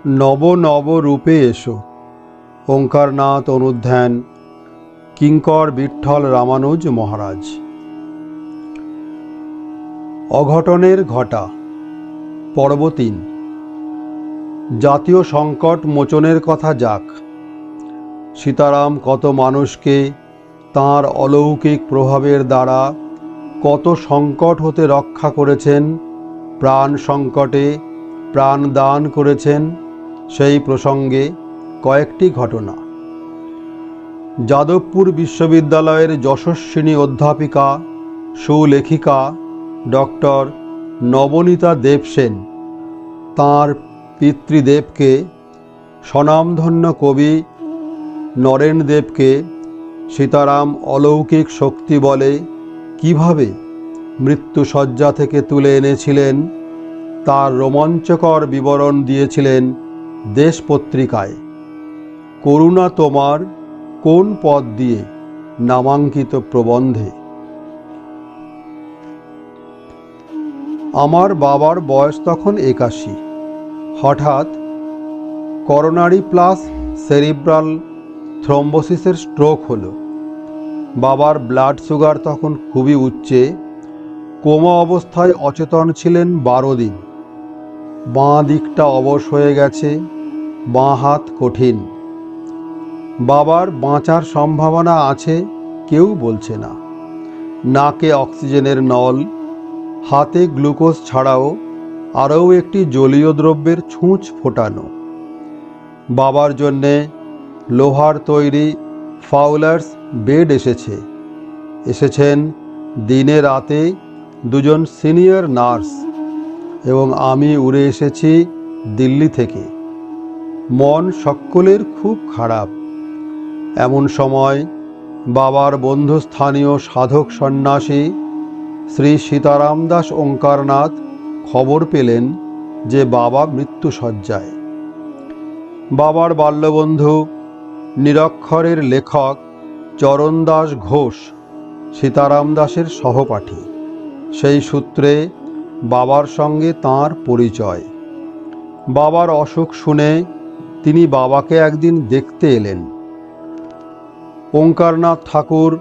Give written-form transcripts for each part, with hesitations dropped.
নব নব রূপে এসো। ওঙ্কারনাথ অনুধ্যান কিঙ্কর বিঠ্ঠল রামানুজ মহারাজ। অঘটনের ঘটা পর্ব ৩। জাতীয় সংকট মোচনের কথা যাক। সীতারাম কত মানুষকে তাঁর অলৌকিক প্রভাবের দ্বারা কত সংকট হতে রক্ষা করেছেন, প্রাণ সংকটে প্রাণ দান করেছেন, সেই প্রসঙ্গে কয়েকটি ঘটনা। যাদবপুর বিশ্ববিদ্যালয়ের যশস্বিনী অধ্যাপিকা সুলেখিকা ডক্টর নবনীতা দেবসেন তাঁর পিতৃদেবকে, স্বনামধন্য কবি নরেন দেবকে সীতারাম অলৌকিক শক্তি বলে কিভাবে মৃত্যুশয্যা থেকে তুলে এনেছিলেন তার রোমাঞ্চকর বিবরণ দিয়েছিলেন দেশ পত্রিকায়। করুণা তোমার কোন পদ দিয়ে নামাঙ্কিত প্রবন্ধে। আমার বাবার বয়স তখন ৮১। হঠাৎ করোনারি প্লাস সেরিব্রাল থ্রম্বোসিসের স্ট্রোক হলো। বাবার ব্লাড সুগার তখন খুবই উচ্চে, কোমা অবস্থায় অচেতন ছিলেন ১২ দিন। বাঁ দিকটা অবশ হয়ে গেছে, বাঁ হাত কঠিন। বাবার বাঁচার সম্ভাবনা আছে কেউ বলছে না। নাকে অক্সিজেনের নল, হাতে গ্লুকোজ ছাড়াও আরও একটি জলীয় দ্রব্যের ছুঁচ ফোটানো। বাবার জন্যে লোহার তৈরি ফাউলার্স বেড এসেছেন দিনে রাতে ২জন সিনিয়র নার্স, এবং আমি উড়ে এসেছি দিল্লি থেকে। মন সকলের খুব খারাপ। এমন সময় বাবার বন্ধুস্থানীয় সাধক সন্ন্যাসী শ্রী সীতারাম দাস ওঙ্কারনাথ খবর পেলেন যে বাবা মৃত্যুশয্যায়। বাবার বাল্যবন্ধু নিরক্ষরের লেখক চরণদাস ঘোষ সীতারাম দাসের সহপাঠী। সেই সূত্রে বাবার সঙ্গে তাঁর পরিচয়। বাবার অসুখ শুনে তিনি বাবাকে একদিন দেখতে এলেন। ওঙ্কারনাথ ঠাকুর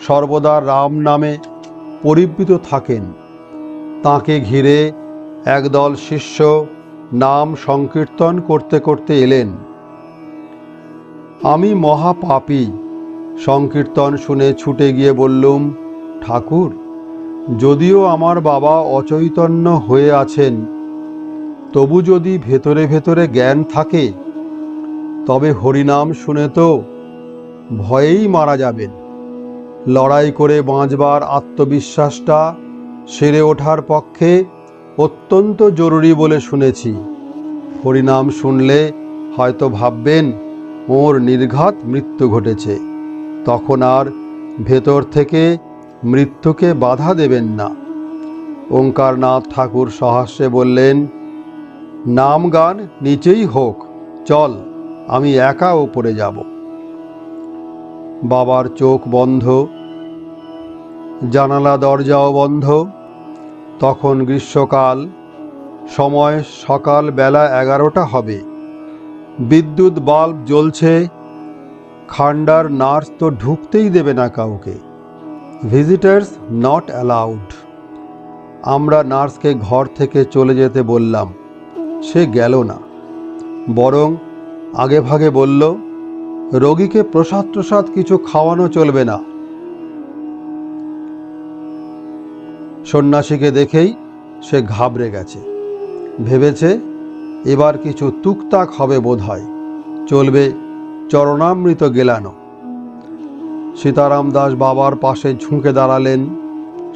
সর্বদা রাম নামে পরিবৃত থাকেন। তাঁকে ঘিরে একদল শিষ্য নাম সংকীর্তন করতে করতে এলেন। আমি মহাপাপী। সংকীর্তন শুনে ছুটে গিয়ে বললুম, ঠাকুর, যদিও আমার বাবা অচৈতন্য হয়ে আছেন, তবু যদি ভেতরে ভেতরে জ্ঞান থাকে, তবে হরিনাম শুনে তো ভয়েই মারা যাবেন। লড়াই করে বাঁচবার আত্মবিশ্বাসটা সেরে ওঠার পক্ষে অত্যন্ত জরুরি বলে শুনেছি। হরিনাম শুনলে হয়তো ভাববেন ওর নির্ঘাত মৃত্যু ঘটেছে, তখন আর ভেতর থেকে মৃত্যুকে বাধা দেবেন না। ওঙ্কারনাথ ঠাকুর সহাস্যে বললেন, নাম গান নিচেই হোক, চল, আমি একা ওপরে যাব। বাবার চোখ বন্ধ, জানালা দরজাও বন্ধ। তখন গ্রীষ্মকাল, সময় সকাল বেলা ১১টা হবে। বিদ্যুৎ বাল্ব জ্বলছে। খান্ডার নার্স তো ঢুকতেই দেবে না কাউকে। Visitors not allowed. আমরা নার্সকে ঘর থেকে চলে যেতে বললাম, সে গেল না, বরং আগে ভাগে বলল, রোগীকে প্রসাদ প্রসাদ কিছু খাওয়ানো চলবে না। সন্ন্যাসীকে দেখেই সে ঘাবড়ে গেছে। ভেবেছে এবার কিছু তুকতাক হবে বোধহয়, চলবে চরণামৃত গেলানো। সীতারাম দাস বাবার পাশে ঝুঁকে দাঁড়ালেন।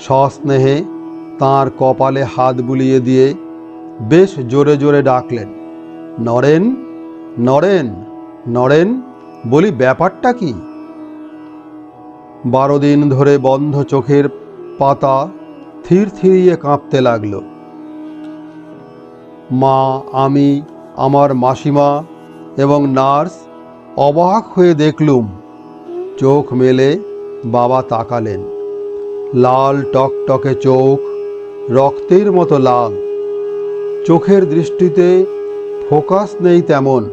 সস্নেহে তাঁর কপালে হাত বুলিয়ে দিয়ে বেশ জোরে জোরে ডাকলেন, নরেন, নরেন, নরেন। বলি, ব্যাপারটা কি? ১২ দিন ধরে বন্ধ চোখের পাতা থিরথিরিয়ে কাঁপতে লাগল। মা, আমি, আমার মাসিমা এবং নার্স অবাক হয়ে দেখলুম। চোখ মেলে বাবা তাকালেন। লাল টকটকে চোখ, রক্তের মতো লাল। চোখের দৃষ্টিতে ফোকাস নেই তেমন,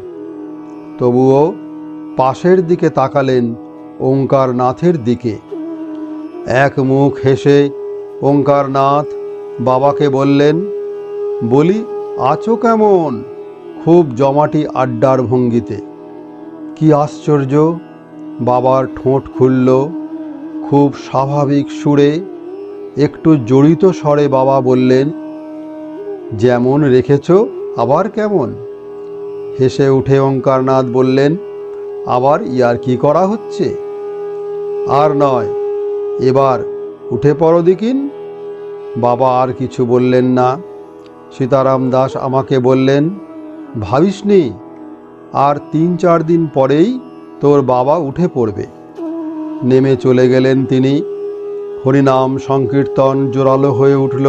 তবুও পাশের দিকে তাকালেন ওঙ্কারনাথের দিকে। এক মুখ হেসে ওঙ্কারনাথ বাবাকে বললেন, বলি আছো কেমন? খুব জমাটি আড্ডার ভঙ্গিতে। কি আশ্চর্য! বাবার ঠোঁট খুলল। খুব স্বাভাবিক সুরে, একটু জড়িত স্বরে বাবা বললেন, যেমন রেখেছ আবার কেমন? হেসে উঠে ওঙ্কারনাথ বললেন, আবার ইয়ার্কি করা হচ্ছে? আর নয়, এবার উঠে পড়ো দিকিন। বাবা আর কিছু বললেন না। সীতারাম দাস আমাকে বললেন, ভাবিসনি, আর 3-4 দিন পরেই তোর বাবা উঠে পড়বে। নেমে চলে গেলেন তিনি। হরিনাম সংকীর্তন জোরালো হয়ে উঠল।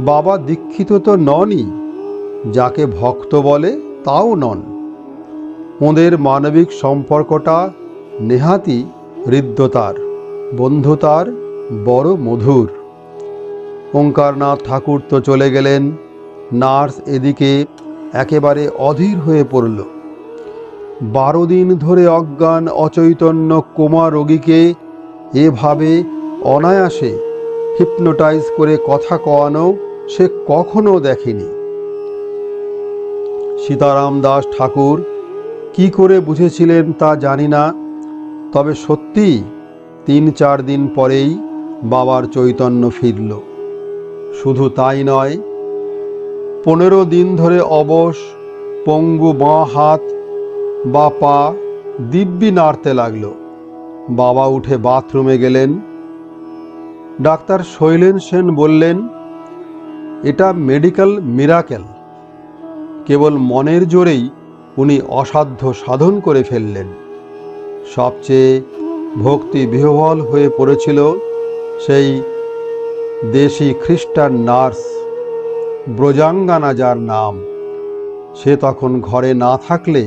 বাবা দীক্ষিত তো ননই, যাকে ভক্ত বলে তাও নন। ওদের মানবিক সম্পর্কটা নেহাতি হৃদ্যতার, বন্ধুতার, বড় মধুর। ওঙ্কারনাথ ঠাকুর তো চলে গেলেন। নার্স এদিকে একেবারে অধীর হয়ে পড়ল। 12 দিন ধরে অজ্ঞান অচৈতন্য কোমা রোগীকে এভাবে অনায়াসে হিপনোটাইজ করে কথা কওয়ানো সে কখনো দেখেনি। সীতারাম দাস ঠাকুর কি করে বুঝেছিলেন তা জানি না, তবে সত্যি 3-4 দিন পরেই বাবার চৈতন্য ফিরল। শুধু তাই নয়, 15 দিন ধরে অবশ পঙ্গু বাঁ হাত বা পা দিব্যি নাড়তে লাগলো। বাবা উঠে বাথরুমে গেলেন। ডাক্তার শৈলেন সেন বললেন, এটা মেডিকেল মিরাকেল। কেবল মনের জোরেই উনি অসাধ্য সাধন করে ফেললেন। সবচেয়ে ভক্তি বিহ্বল হয়ে পড়েছিল সেই দেশি খ্রিস্টান নার্স ব্রজাঙ্গানা, যার নাম। সে তখন ঘরে না থাকলে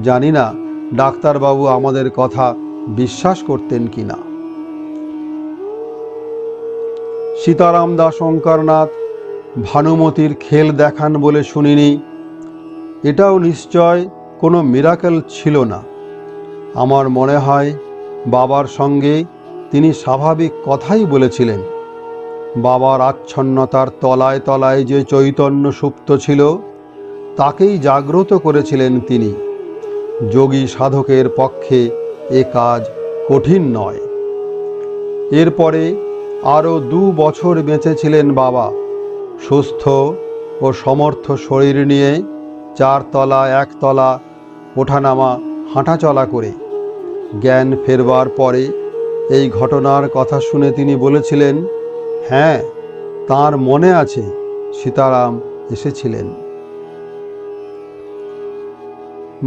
জানি না ডাক্তারবাবু আমাদের কথা বিশ্বাস করতেন কিনা। সীতারাম দাস ওঙ্কারনাথ ভানুমতির খেল দেখান বলে শুনিনি। এটাও নিশ্চয় কোনো মিরাকেল ছিল না। আমার মনে হয় বাবার সঙ্গে তিনি স্বাভাবিক কথাই বলেছিলেন। বাবার আচ্ছন্নতার তলায় তলায় যে চৈতন্য সুপ্ত ছিল, তাকেই জাগ্রত করেছিলেন তিনি। যোগী সাধকের পক্ষে এ কাজ কঠিন নয়। এরপরে আরও 2 বছর বেঁচেছিলেন বাবা, সুস্থ ও সমর্থ শরীর নিয়ে 4 তলা 1 তলা ওঠানামা হাঁটাচলা করে। জ্ঞান ফেরবার পরে এই ঘটনার কথা শুনে তিনি বলেছিলেন, হ্যাঁ, তাঁর মনে আছে সীতারাম এসেছিলেন।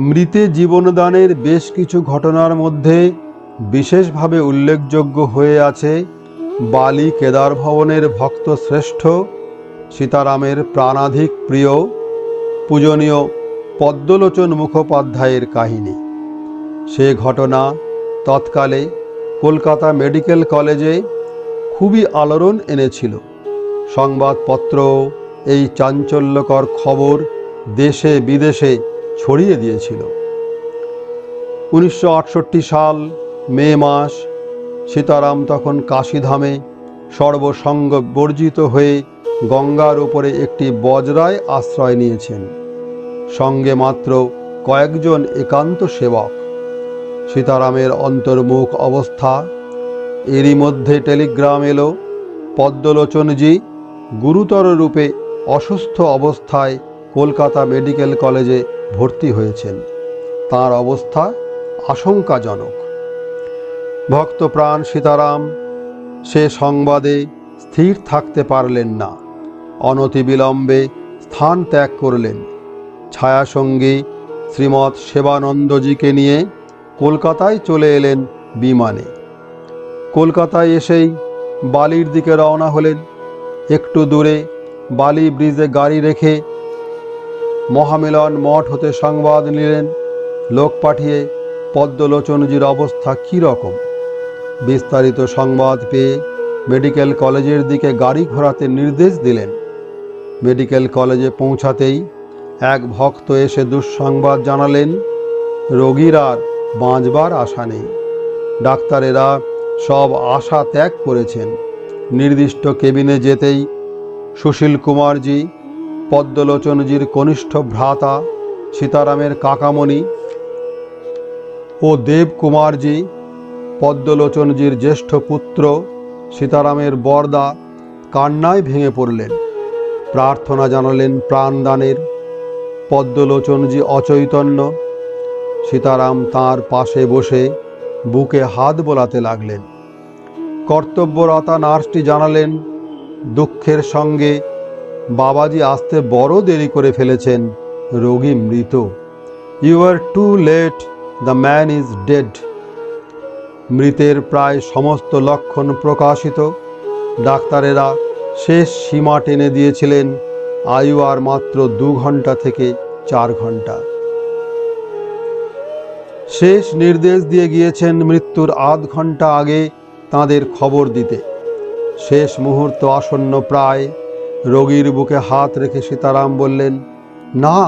মৃতে জীবনদানের বেশ কিছু ঘটনার মধ্যে বিশেষভাবে উল্লেখযোগ্য হয়ে আছে বালি কেদার ভবনের ভক্ত শ্রেষ্ঠ সীতারামের প্রাণাধিক প্রিয় পূজনীয় পদ্মলোচন মুখোপাধ্যায়ের কাহিনী। সে ঘটনা তৎকালে কলকাতা মেডিকেল কলেজে খুবই আলোড়ন এনেছিল। সংবাদপত্র এই চাঞ্চল্যকর খবর দেশে বিদেশে ছড়িয়ে দিয়েছিল। 1968 সাল মে মাস। সীতারাম তখন কাশীধামে সর্বসঙ্গ বর্জিত হয়ে গঙ্গার উপরে একটি বজরায় আশ্রয় নিয়েছেন। সঙ্গে মাত্র কয়েকজন একান্ত সেবক। সীতারামের অন্তর্মুখ অবস্থা। এরই মধ্যে টেলিগ্রাম এলো, পদ্মলোচনজি গুরুতর রূপে অসুস্থ অবস্থায় কলকাতা মেডিকেল কলেজে ভর্তি হয়েছেন। তাঁর অবস্থা আশঙ্কাজনক। ভক্তপ্রাণ সীতারাম সে সংবাদে স্থির থাকতে পারলেন না। অনতিবিলম্বে স্থান ত্যাগ করলেন। ছায়াসঙ্গী শ্রীমৎ সেবানন্দজিকে নিয়ে কলকাতায় চলে এলেন বিমানে। কলকাতায় এসেই বালির দিকে রওনা হলেন। একটু দূরে বালি ব্রিজে গাড়ি রেখে মহামিলন মঠ হতে সংবাদ নিলেন, লোক পাঠিয়ে পদ্মলোচনজির অবস্থা কী রকম। বিস্তারিত সংবাদ পেয়ে মেডিকেল কলেজের দিকে গাড়ি ঘোরাতে নির্দেশ দিলেন। মেডিকেল কলেজে পৌঁছাতেই এক ভক্ত এসে দুঃসংবাদ জানালেন, রোগীর আর বাঁচবার আশা নেই। ডাক্তারেরা সব আশা ত্যাগ করেছেন। নির্দিষ্ট কেবিনে যেতেই সুশীল কুমারজি, পদ্মলোচনজির কনিষ্ঠ ভ্রাতা সীতারামের কাকামণি, ও দেব কুমারজি, পদ্মলোচনজির জ্যেষ্ঠ পুত্র সীতারামের বরদা, কান্নায় ভেঙে পড়লেন। প্রার্থনা জানালেন প্রাণদানের। পদ্মলোচনজি অচৈতন্য। সীতারাম তাঁর পাশে বসে বুকে হাত বোলাতে লাগলেন। কর্তব্যরতা নার্সটি জানালেন, দুঃখের সঙ্গে বাবাজি আসতে বড় দেরি করে ফেলেছেন, রোগী মৃত। You are too late, the man is dead. মৃতের প্রায় সমস্ত লক্ষণ প্রকাশিত। ডাক্তারেরা শেষ সীমা টেনে দিয়েছিলেন, আয়ু আর মাত্র 2 ঘন্টা থেকে 4 ঘন্টা। শেষ নির্দেশ দিয়ে গিয়েছেন মৃত্যুর আধ ঘন্টা আগে তাঁদের খবর দিতে। শেষ মুহূর্ত আসন্ন প্রায়। রোগীর বুকে হাত রেখে সীতারাম বললেন, না,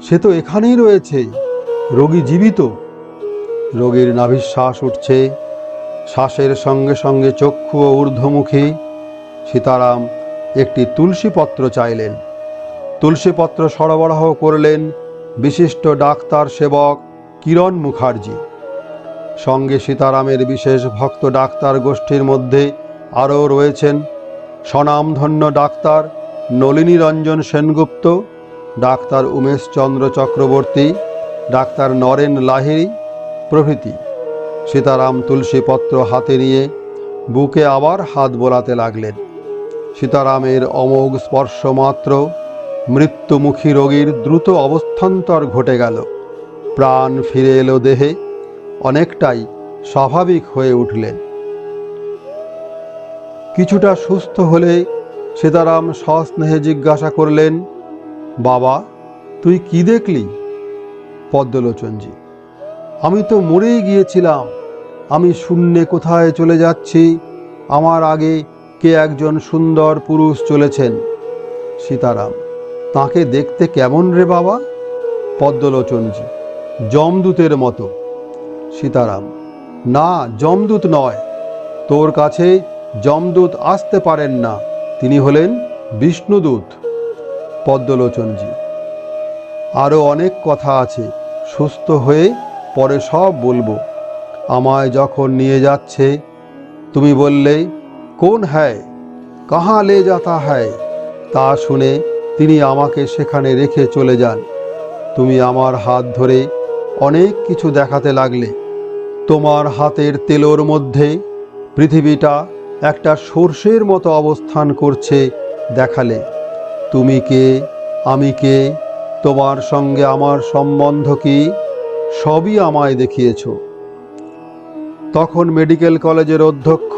সে তো এখানেই রয়েছে, রোগী জীবিত। রোগীর নাভিশ্বাস উঠছে, শ্বাসের সঙ্গে সঙ্গে চক্ষু ও ঊর্ধ্বমুখী। সীতারাম একটি তুলসীপত্র চাইলেন। তুলসীপত্র সরবরাহ করলেন বিশিষ্ট ডাক্তার সেবক কিরণ মুখার্জি। সঙ্গে সীতারামের বিশেষ ভক্ত ডাক্তার গোষ্ঠীর মধ্যে আরও রয়েছেন স্বনামধন্য doctor Nalini Ranjan Sengupta, doctor Umeshchandra Chakraborty, doctor Naren Lahiri প্রভৃতি। সীতারাম তুলসীপত্র হাতে নিয়ে বুকে আবার হাত বোলাতে লাগলেন। সীতারামের অমোঘ স্পর্শ মাত্র মৃত্যুমুখী রোগীর দ্রুত অবস্থান্তর ঘটে গেল। প্রাণ ফিরে এলো দেহে, অনেকটাই স্বাভাবিক হয়ে উঠলেন। কিছুটা সুস্থ হলে সীতারাম সস্নেহে জিজ্ঞাসা করলেন, বাবা, তুই কি দেখলি? পদ্মলোচনজি, আমি তো মরেই গিয়েছিলাম। আমি শূন্যে কোথায় চলে যাচ্ছি, আমার আগে কে একজন সুন্দর পুরুষ চলেছেন। সীতারাম, তাকে দেখতে কেমন রে বাবা? পদ্মলোচনজি, যমদূতের মতো। সীতারাম, না, যমদূত নয়, তোর কাছে যমদূত আসতে পারেন না, তিনি হলেন বিষ্ণুদূত। পদ্মলোচনজি, আরও অনেক কথা আছে, সুস্থ হয়ে পরে সব বলবো। আমায় যখন নিয়ে যাচ্ছে, তুমি বললে, কোন হ্যায়, কাহা লে যাতা হ্যায়, তা শুনে তিনি আমাকে সেখানে রেখে চলে যান। তুমি আমার হাত ধরে অনেক কিছু দেখাতে লাগলে। তোমার হাতের তেলোর মধ্যে পৃথিবীটা একটা সর্ষের মতো অবস্থান করছে দেখালে। তুমি কে, আমি কে, তোমার সঙ্গে আমার সম্বন্ধ কি, সবই আমায় দেখিয়েছ। তখন মেডিকেল কলেজের অধ্যক্ষ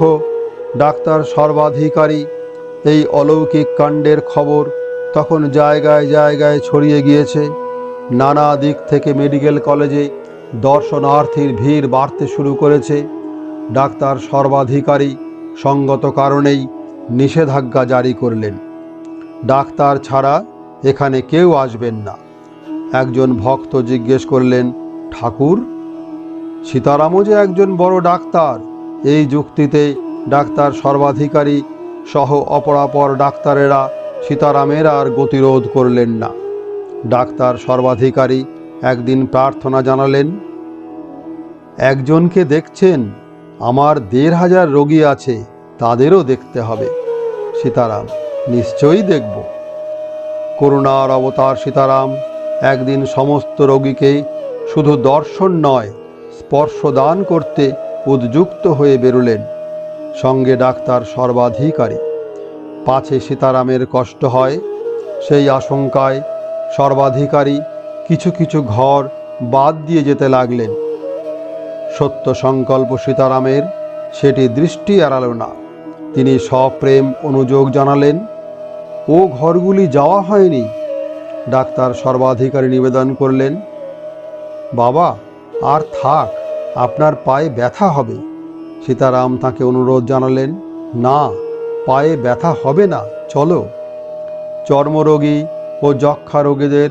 ডাক্তার সর্বাধিকারী এই অলৌকিক কাণ্ডের খবর তখন জায়গায় জায়গায় ছড়িয়ে গিয়েছে। নানা দিক থেকে মেডিকেল কলেজে দর্শনার্থীর ভিড় বাড়তে শুরু করেছে। ডাক্তার সর্বাধিকারী সঙ্গত কারণেই নিষেধাজ্ঞা জারি করলেন, ডাক্তার ছাড়া এখানে কেউ আসবেন না। একজন ভক্ত জিজ্ঞেস করলেন, ঠাকুর, সীতারামও যে একজন বড় ডাক্তার। এই যুক্তিতে ডাক্তার সর্বাধিকারী সহ অপরাপর ডাক্তারেরা সীতারামের আর গতিরোধ করলেন না। ডাক্তার সর্বাধিকারী একদিন প্রার্থনা জানালেন, একজনকে দেখছেন, আমার ১,৫০০ রোগী আছে, তাদেরও দেখতে হবে। সীতারাম, নিশ্চয়ই দেখব। করুণার অবতার সীতারাম একদিন সমস্ত রোগীকে শুধু দর্শন নয়, স্পর্শ দান করতে উদ্যুক্ত হয়ে বেরোলেন। সঙ্গে ডাক্তার সর্বাধিকারী। পাছে সীতারামের কষ্ট হয়, সেই আশঙ্কায় সর্বাধিকারী কিছু কিছু ঘর বাদ দিয়ে যেতে লাগলেন। সত্য সংকল্প সীতারামের সেটি দৃষ্টি এড়াল না। তিনি সপ্রেম অনুযোগ জানালেন, ও ঘরগুলি যাওয়া হয়নি। ডাক্তার সর্বাধিকারী নিবেদন করলেন, বাবা, আর থাক, আপনার পায়ে ব্যথা হবে। সীতারাম তাকে অনুরোধ জানালেন, না, পায়ে ব্যথা হবে না, চলো। চর্মরোগী ও যক্ষা রোগীদের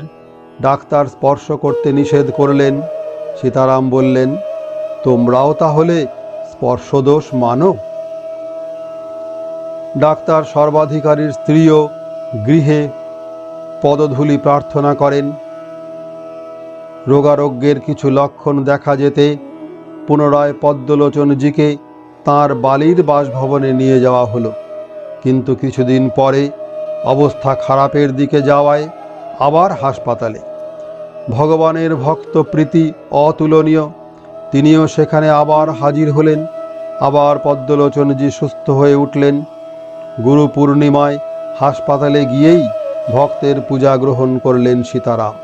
ডাক্তার স্পর্শ করতে নিষেধ করলেন। সীতারাম বললেন, তোমরাও তাহলে স্পর্শদোষ মানো? ডাক্তার সর্বাধিকারীর স্ত্রীও গৃহে পদধূলি প্রার্থনা করেন। রোগারোগ্যের কিছু লক্ষণ দেখা যেতে পুনরায় পদ্মলোচনজিকে তাঁর বালির বাসভবনে নিয়ে যাওয়া হলো। কিন্তু কিছুদিন পরে অবস্থা খারাপের দিকে যাওয়ায় আবার হাসপাতালে। ভগবানের ভক্ত প্রীতি অতুলনীয়, তিনিও সেখানে আবার হাজির হলেন। আবার পদ্মলোচনজি সুস্থ হয়ে উঠলেন। গুরু পূর্ণিমায় হাসপাতালে গিয়েই ভক্তের পূজা গ্রহণ করলেন সীতারাম।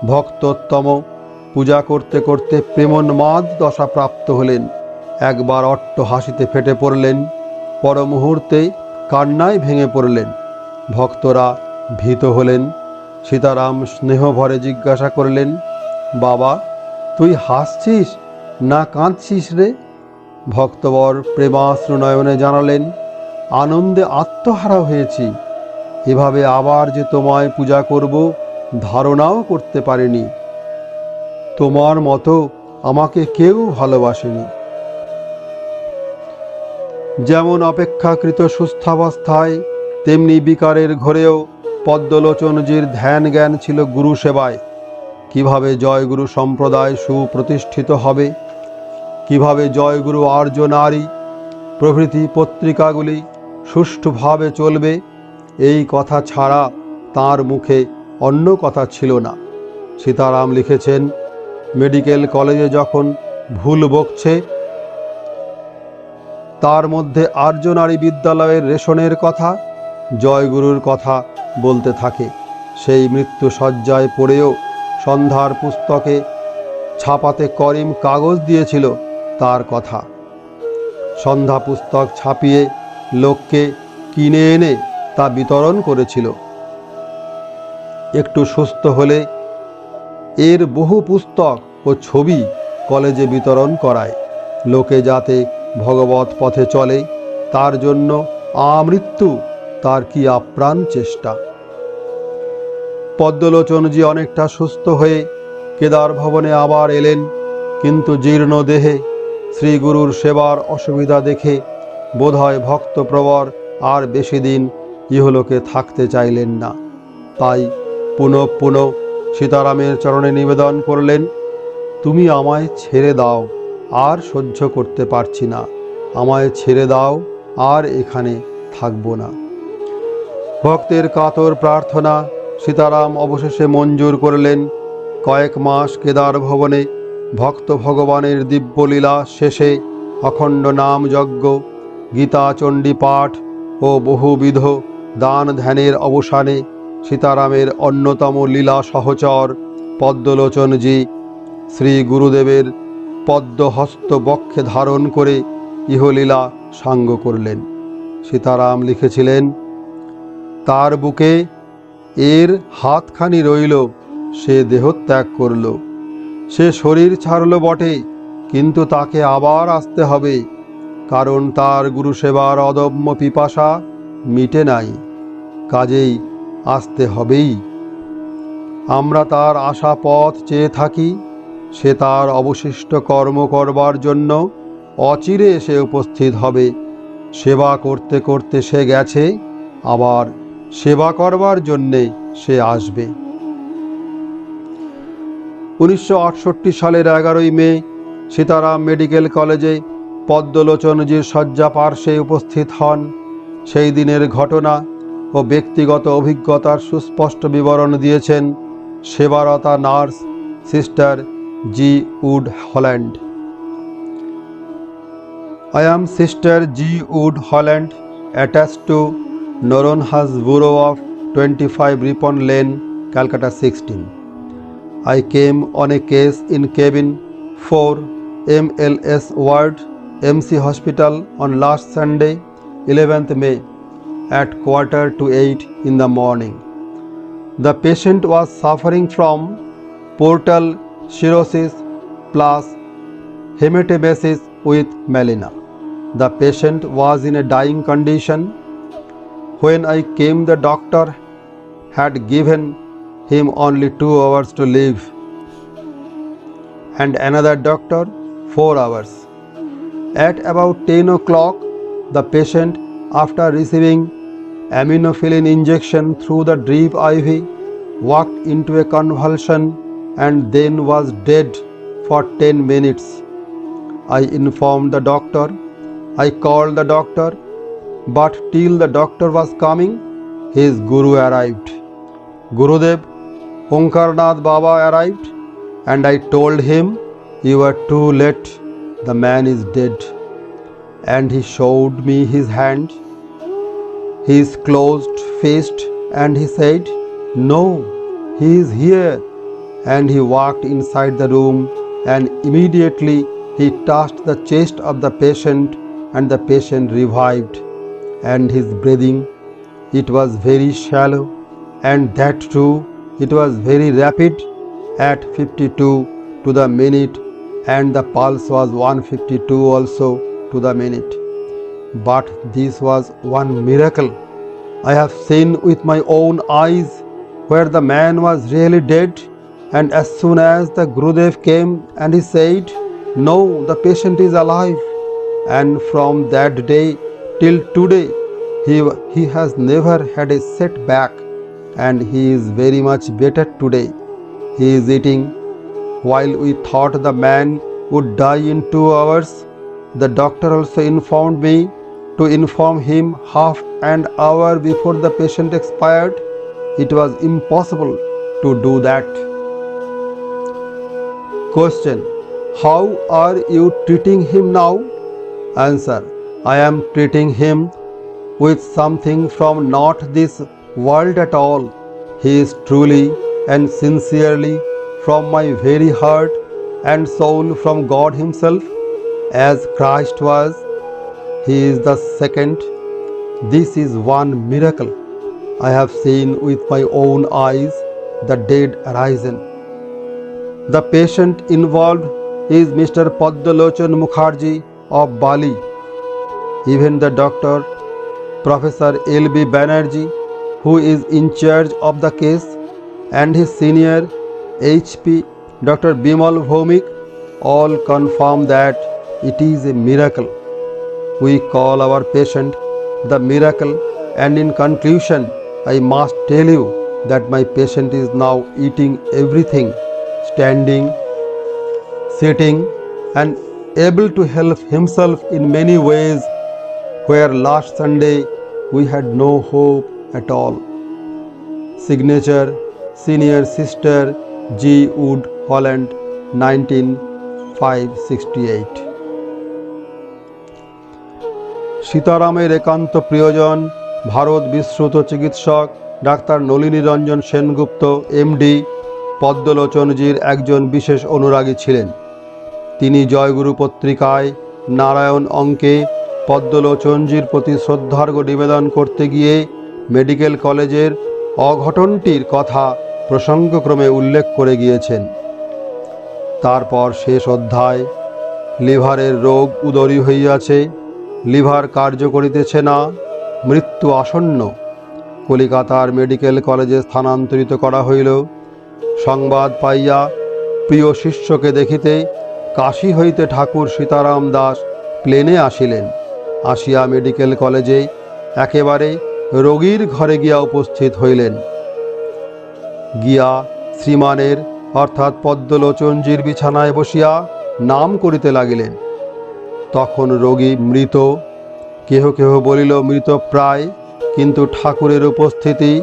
ভক্তোত্তম পূজা করতে করতে প্রেমোন্মাদ দশা প্রাপ্ত হলেন। একবার অট্ট হাসিতে ফেটে পড়লেন, পর মুহূর্তে কান্নায় ভেঙে পড়লেন। ভক্তরা ভীত হলেন। সীতারাম স্নেহভরে জিজ্ঞাসা করলেন, বাবা, তুই হাসছিস না কাঁদছিস রে? ভক্তবর প্রেমাশ্রু নয়নে জানালেন, আনন্দে আত্মহারা হয়েছি। এভাবে আবার যে তোমায় পূজা করব ধারণাও করতে পারিনি। তোমার মতো আমাকে কেউ ভালোবাসেনি। যেমন অপেক্ষাকৃত সুস্থাবস্থায় তেমনি বিকারের ঘরেও পদ্মলোচনজির ধ্যান জ্ঞান ছিল গুরু সেবায়। কিভাবে জয়গুরু সম্প্রদায় সুপ্রতিষ্ঠিত হবে, কিভাবে জয়গুরু আর্য নারী প্রভৃতি পত্রিকাগুলি সুষ্ঠুভাবে চলবে, এই কথা ছাড়া তার মুখে অন্য কথা ছিল না। সীতারাম লিখেছেন, মেডিকেল কলেজে যখন ভুল বকছে, তার মধ্যে আর্য নারী বিদ্যালয়ের রেশনের কথা, জয়গুরুর কথা বলতে থাকে। সেই মৃত্যু শয্যায় পড়েও সন্ধ্যার পুস্তকে ছাপাতে করিম কাগজ দিয়েছিল তার কথা। সন্ধ্যা পুস্তক ছাপিয়ে লোককে কিনে এনে তা বিতরণ করেছিল। একটু সুস্থ হলে এর বহু পুস্তক ও ছবি কলেজে বিতরণ করায়। লোকে যাতে ভগবত পথে চলে, তার জন্য আমৃত্যু তার কি আপ্রাণ চেষ্টা। পদ্মলোচনজি অনেকটা সুস্থ হয়ে কেদার ভবনে আবার এলেন, কিন্তু জীর্ণ দেহে শ্রীগুরুর সেবার অসুবিধা দেখে বোধহয় ভক্তপ্রবর আর বেশি দিন ইহলোকে থাকতে চাইলেন না। তাই পুনঃ পুনঃ সীতারামের চরণে নিবেদন করলেন, তুমি আমায় ছেড়ে দাও, আর সহ্য করতে পারছি না। আমায় ছেড়ে দাও, আর এখানে থাকব না। ভক্তের কাতর প্রার্থনা সীতারাম অবশেষে মঞ্জুর করলেন। কয়েক মাস কেদার ভবনে ভক্ত ভগবানের দিব্যলীলা শেষে অখণ্ড নাম যজ্ঞ, গীতা চণ্ডী পাঠ ও বহুবিধ দান ধ্যানের অবসানে সীতারামের অন্যতম লীলা সহচর পদ্মলোচনজি শ্রী গুরুদেবের পদ্মহস্ত বক্ষে ধারণ করে ইহলীলা সাঙ্গ করলেন। সীতারাম লিখেছিলেন, তার বুকে এর হাতখানি রইল, সে দেহত্যাগ করল। সে শরীর ছাড়ল বটে, কিন্তু তাকে আবার আসতে হবে, কারণ তার গুরু সেবার অদম্য পিপাসা মিটে নাই, কাজেই আসতে হবেই। আমরা তার আশা পথ চেয়ে থাকি, সে তার অবশিষ্ট কর্ম করবার জন্য অচিরে এসে উপস্থিত হবে। সেবা করতে করতে সে গেছে, আবার সেবা করবার জন্যে সে আসবে। 1968 সালের 11ই মে সীতারাম মেডিকেল কলেজে পদ্মলোচনজির শয্যা পার্শ্বে উপস্থিত হন। সেই দিনের ঘটনা ও ব্যক্তিগত অভিজ্ঞতার সুস্পষ্ট বিবরণ দিয়েছেন সেবারতা nurse sister G wood Holland. I am Sister G. Wood Holland, attached to Noronha's Bureau of 25 Ripon Lane, Calcutta 16. I came on a case in cabin 4 MLS Ward, MC Hospital on last Sunday, 11th May, at 7:45 in the morning. The patient was suffering from portal cirrhosis plus hematemesis with melena. The patient was in a dying condition. When I came, the doctor had given him only 2 hours to live, and another doctor 4 hours. At about 10 o'clock, the patient, after receiving aminophylline injection through the drip IV, walked into a convulsion and then was dead for 10 minutes. I informed the doctor. I called the doctor, but till the doctor was coming, his guru arrived. Gurudev Omkarnath Baba arrived, and I told him, "You are too late, the man is dead." And he showed me his hand, his closed fist, and he said, "No, he is here." And he walked inside the room, and immediately he touched the chest of the patient, and the patient revived. And his breathing, it was very shallow, and that too, it was very rapid at 52 to the minute, and the pulse was 152 also to the minute. But this was one miracle I have seen with my own eyes, where the man was really dead, and as soon as the Gurudev came and he said, "No, the patient is alive," and from that day till today, he has never had a setback, and he is very much better today. He is eating. While we thought the man would die in 2 hours, the doctor also informed me to inform him half an hour before the patient expired. It was impossible to do that. Question: How are you treating him now? Answer: I am treating him with something from not this world at all. He is truly and sincerely from my very heart and soul from God Himself, as Christ was. He is the second. This is one miracle I have seen with my own eyes, the dead arisen. The patient involved is Mr. Padalochan Mukherjee of Bali. Even the doctor, Professor L.B. Banerjee, who is in charge of the case, and his senior HP, Dr. Bimal Bhomik, all confirm that it is a miracle. We call our patient the miracle, and in conclusion, I must tell you that my patient is now eating everything, standing, sitting, and able to help himself in many ways, where last Sunday we had no hope at all. Signature: Senior Sister G. Wood Holland, 1968. সীতারামের একান্ত প্রিয়জন ভারত বিশ্রুত চিকিৎসক doctor Nalini Ranjan Sengupta MD পদ্মলোচনজির একজন বিশেষ অনুরাগী ছিলেন। তিনি জয়গুরু পত্রিকায় নারায়ণ অঙ্কে পদ্মলোচনজির প্রতি শ্রদ্ধার্ঘ্য নিবেদন করতে গিয়ে মেডিকেল কলেজের অঘটনটির কথা প্রসঙ্গক্রমে উল্লেখ করে গিয়েছেন। তারপর শেষ অধ্যায়: লিভারের রোগ উদরী হইয়াছে, লিভার কার্য করিতেছে না, মৃত্যু আসন্ন। কলিকাতার মেডিকেল কলেজে স্থানান্তরিত করা হইল। সংবাদ পাইয়া প্রিয় শিষ্যকে দেখিতে কাশী হইতে ঠাকুর সীতারাম দাস প্লেনে আসিলেন। আসিয়া মেডিকেল কলেজে একেবারে রোগীর ঘরে গিয়া উপস্থিত হইলেন। গিয়া শ্রীমানের অর্থাৎ পদ্মলোচনজির বিছানায় বসিয়া নাম করিতে লাগিলেন। তখন রোগী মৃত, কেহ কেহ বলিল মৃত প্রায়, কিন্তু ঠাকুরের উপস্থিতি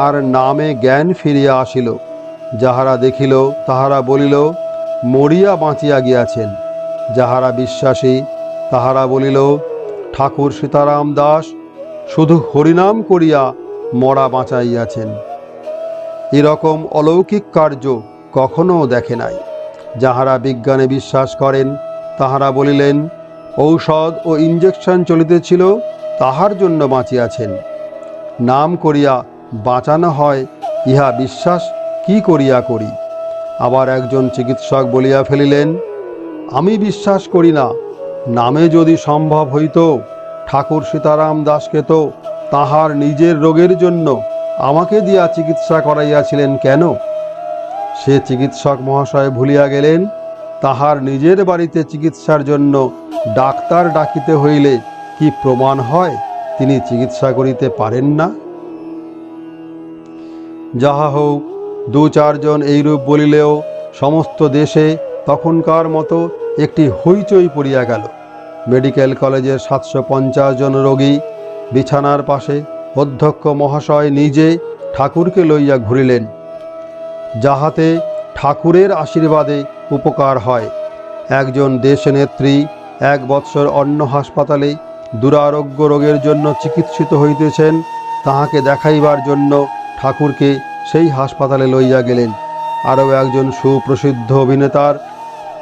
আর নামে জ্ঞান ফিরিয়া আসিল। যাহারা দেখিল তাহারা বলিল মরিয়া বাঁচিয়া গিয়াছেন। যাহারা বিশ্বাসী তাহারা বলিল ঠাকুর সীতারাম দাস শুধু হরিনাম করিয়া মরা বাঁচাইয়াছেন। এরকম অলৌকিক কার্য কখনো দেখে নাই। যাহারা বিজ্ঞানে বিশ্বাস করেন তাহারা বলিলেন ঔষধ ও ইঞ্জেকশন চলিতেছিল, তাহার জন্য বাঁচিয়াছেন। নাম করিয়া বাঁচানো হয়, ইহা বিশ্বাস কি করিয়া করি। আবার একজন চিকিৎসক বলিয়া ফেলিলেন, আমি বিশ্বাস করি না, নামে যদি সম্ভব হইত ঠাকুর সীতারাম দাসকে তো তাহার নিজের রোগের জন্য আমাকে দিয়া চিকিৎসা করাইয়াছিলেন কেন? সে চিকিৎসক মহাশয় ভুলিয়া গেলেন, তাহার নিজের বাড়িতে চিকিৎসার জন্য ডাক্তার ডাকিতে হইলে কি প্রমাণ হয় তিনি চিকিৎসা করিতে পারেন না? যাহা হোক, 2-4 জন এইরূপ বলিলেও সমস্ত দেশে তখনকার মতো একটি হইচই পড়িয়া গেল। মেডিকেল কলেজের 750 জন রোগী বিছানার পাশে অধ্যক্ষ মহাশয় নিজে ঠাকুরকে লইয়া ঘুরিলেন, যাহাতে ঠাকুরের আশীর্বাদে উপকার হয়। একজন দেশনেত্রী 1 বৎসর অন্য হাসপাতালে দুরারোগ্য রোগের জন্য চিকিৎসিত হইতেছেন, তাহাকে দেখাইবার জন্য ঠাকুরকে সেই হাসপাতালে লইয়া গেলেন। আরও একজন সুপ্রসিদ্ধ অভিনেতার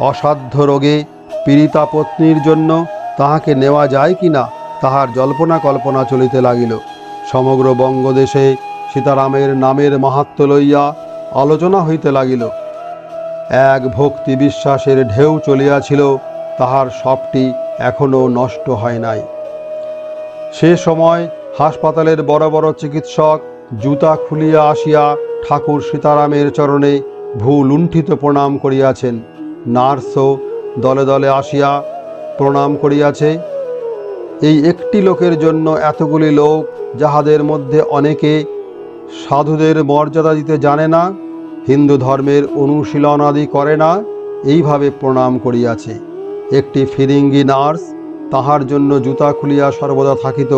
অসাধ্য রোগে পীড়িতা পত্নীর জন্য তাহাকে নেওয়া যায় কিনা তাহার জল্পনা কল্পনা চলিতে লাগিল। সমগ্র বঙ্গদেশে সীতারামের নামের মাহাত্ম্য লইয়া আলোচনা হইতে লাগিল। এক ভক্তি বিশ্বাসের ঢেউ চলিয়াছিল, তাহার সবটি এখনও নষ্ট হয় নাই। সে সময় হাসপাতালের বড় বড় চিকিৎসক জুতা খুলিয়া আসিয়া ঠাকুর সীতারামের চরণে ভূলুণ্ঠিত প্রণাম করিয়াছেন। নার্সও দলে দলে আসিয়া প্রণাম করিয়াছে। এই একটি লোকের জন্য এতগুলি লোক, যাহাদের মধ্যে অনেকে সাধুদের মর্যাদা দিতে জানে না, হিন্দু ধর্মের অনুশীলনাদি করে না, এইভাবে প্রণাম করিয়াছে। একটি ফিরিঙ্গি নার্স তাহার জন্য জুতা খুলিয়া সর্বদা থাকিত,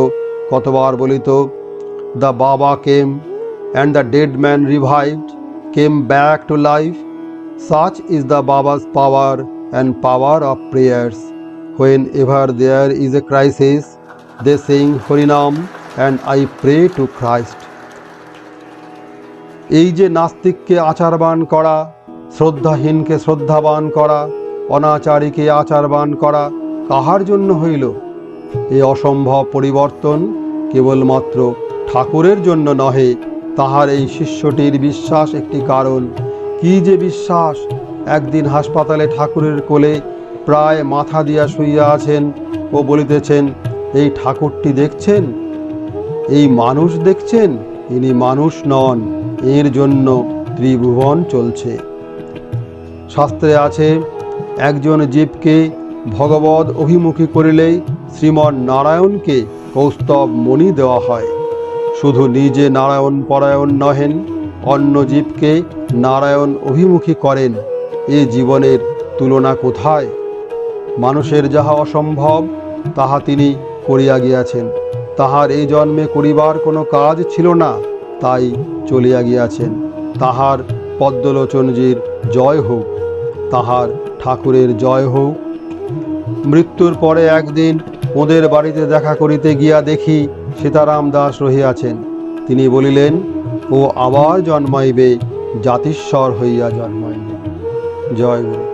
কতবার বলিত, দ্য বাবা came and the dead man revived, came back to life, such is the Baba's power and power of prayers. Whenever there is a crisis, they sing Harinam and I pray to Christ. এই যে নাস্তিককে আচারবান করা, শ্রদ্ধাহীনকে শ্রদ্ধাবান করা, অনাচারীকে আচারবান করা কাহার জন্য হইল? এই অসম্ভব পরিবর্তন কেবলমাত্র ঠাকুরের জন্য নহে, তাহার এই শিষ্যটির বিশ্বাস একটি কারণ। কি যে বিশ্বাস! একদিন হাসপাতালে ঠাকুরের কোলে প্রায় মাথা দিয়া শুইয়া আছেন ও বলিতেছেন, এই ঠাকুরটি দেখছেন, এই মানুষ দেখছেন, ইনি মানুষ নন, এর জন্য ত্রিভুবন চলছে। শাস্ত্রে আছে, একজন জীবকে ভগবদ অভিমুখী করিলেই শ্রীমন নারায়ণকে কৌস্তব মণি দেওয়া হয়। শুধু নিজে নারায়ণ পরায়ণ নহেন, অন্য জীবকে নারায়ণ অভিমুখী করেন। এ জীবনের তুলনা কোথায়? মানুষের যাহা অসম্ভব তাহা তিনি করিয়া গিয়াছেন। তাহার এই জন্মে করিবার কোনো কাজ ছিল না, তাই চলিয়া গিয়াছেন। তাহার পদ্মলোচনজির জয় হোক, তাহার ঠাকুরের জয় হোক। মৃত্যুর পরে একদিন ওদের বাড়িতে দেখা করিতে গিয়া দেখি সীতারাম দাস রহিয়াছেন। তিনি বলিলেন, ও আবার জন্মাইবে, জাতিস্বর হইয়া জন্মাইবে। জয় গুরু।